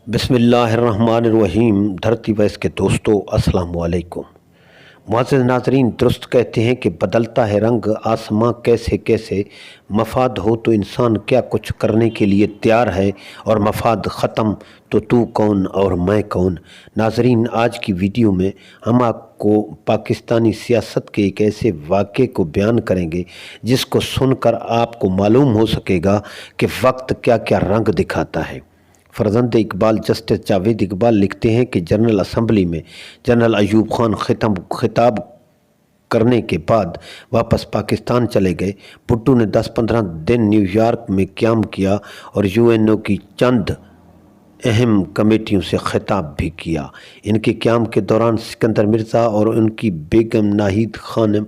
بسم اللہ الرحمن الرحیم۔ دھرتی ویس کے دوستو السلام علیکم۔ معزز ناظرین، درست کہتے ہیں کہ بدلتا ہے رنگ آسماں کیسے کیسے، مفاد ہو تو انسان کیا کچھ کرنے کے لیے تیار ہے، اور مفاد ختم تو کون اور میں کون۔ ناظرین، آج کی ویڈیو میں ہم آپ کو پاکستانی سیاست کے ایک ایسے واقعے کو بیان کریں گے جس کو سن کر آپ کو معلوم ہو سکے گا کہ وقت کیا کیا رنگ دکھاتا ہے۔ فرزند اقبال جسٹس جاوید اقبال لکھتے ہیں کہ جنرل اسمبلی میں جنرل ایوب خان خطاب کرنے کے بعد واپس پاکستان چلے گئے۔ بھٹو نے 10-15 دن نیو یارک میں قیام کیا اور UNO کی چند اہم کمیٹیوں سے خطاب بھی کیا۔ ان کے قیام کے دوران سکندر مرزا اور ان کی بیگم ناہید خانم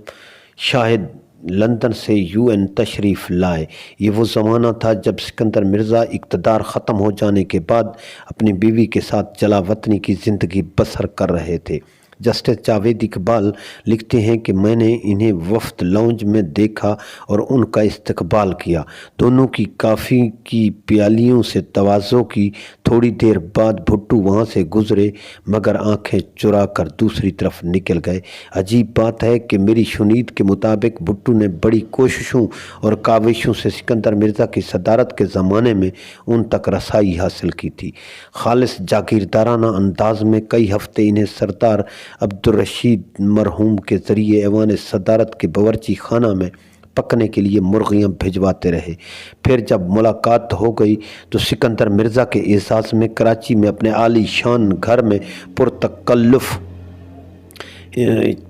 شاہد لندن سے UN تشریف لائے۔ یہ وہ زمانہ تھا جب سکندر مرزا اقتدار ختم ہو جانے کے بعد اپنی بیوی کے ساتھ جلا وطنی کی زندگی بسر کر رہے تھے۔ جسٹس جاوید اقبال لکھتے ہیں کہ میں نے انہیں وفد لاؤنج میں دیکھا اور ان کا استقبال کیا۔ دونوں کی کافی کی پیالیوں سے تواضع کی۔ تھوڑی دیر بعد بھٹو وہاں سے گزرے مگر آنکھیں چرا کر دوسری طرف نکل گئے۔ عجیب بات ہے کہ میری شنید کے مطابق بھٹو نے بڑی کوششوں اور کاوشوں سے سکندر مرزا کی صدارت کے زمانے میں ان تک رسائی حاصل کی تھی۔ خالص جاگیردارانہ انداز میں کئی ہفتے انہیں سردار عبدالرشید مرحوم کے ذریعے ایوان صدارت کے باورچی خانہ میں پکنے کے لیے مرغیاں بھجواتے رہے۔ پھر جب ملاقات ہو گئی تو سکندر مرزا کے اعزاز میں کراچی میں اپنے عالی شان گھر میں پرتکلف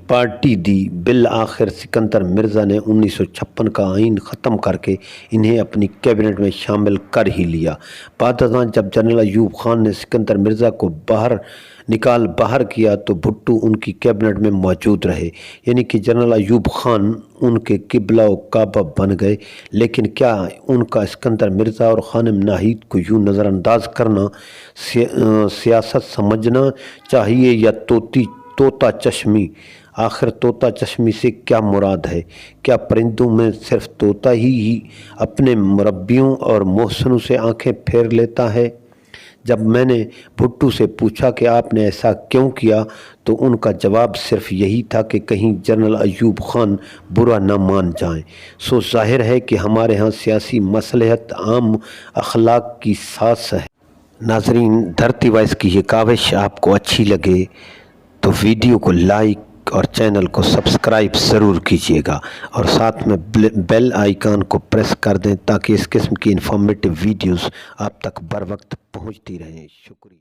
پارٹی دی۔ بالآخر سکندر مرزا نے 1956 کا آئین ختم کر کے انہیں اپنی کیبنٹ میں شامل کر ہی لیا۔ بعد ازاں جب جنرل ایوب خان نے سکندر مرزا کو باہر کیا تو بھٹو ان کی کیبنٹ میں موجود رہے، یعنی کہ جنرل ایوب خان ان کے قبلہ و کعبہ بن گئے۔ لیکن کیا ان کا سکندر مرزا اور خانم ناہید کو یوں نظر انداز کرنا سیاست سمجھنا چاہیے یا طوطا چشمی؟ آخر طوطا چشمی سے کیا مراد ہے؟ کیا پرندوں میں صرف طوطا ہی اپنے مربیوں اور محسنوں سے آنکھیں پھیر لیتا ہے؟ جب میں نے بھٹو سے پوچھا کہ آپ نے ایسا کیوں کیا تو ان کا جواب صرف یہی تھا کہ کہیں جنرل ایوب خان برا نہ مان جائیں۔ سو ظاہر ہے کہ ہمارے ہاں سیاسی مصلحت عام اخلاق کی ساس ہے۔ ناظرین، دھرتی وائس کی یہ کاوش آپ کو اچھی لگے تو ویڈیو کو لائک اور چینل کو سبسکرائب ضرور کیجیے گا، اور ساتھ میں بیل آئیکن کو پریس کر دیں تاکہ اس قسم کی انفارمیٹیو ویڈیوز آپ تک بر وقت پہنچتی رہیں۔ شکریہ۔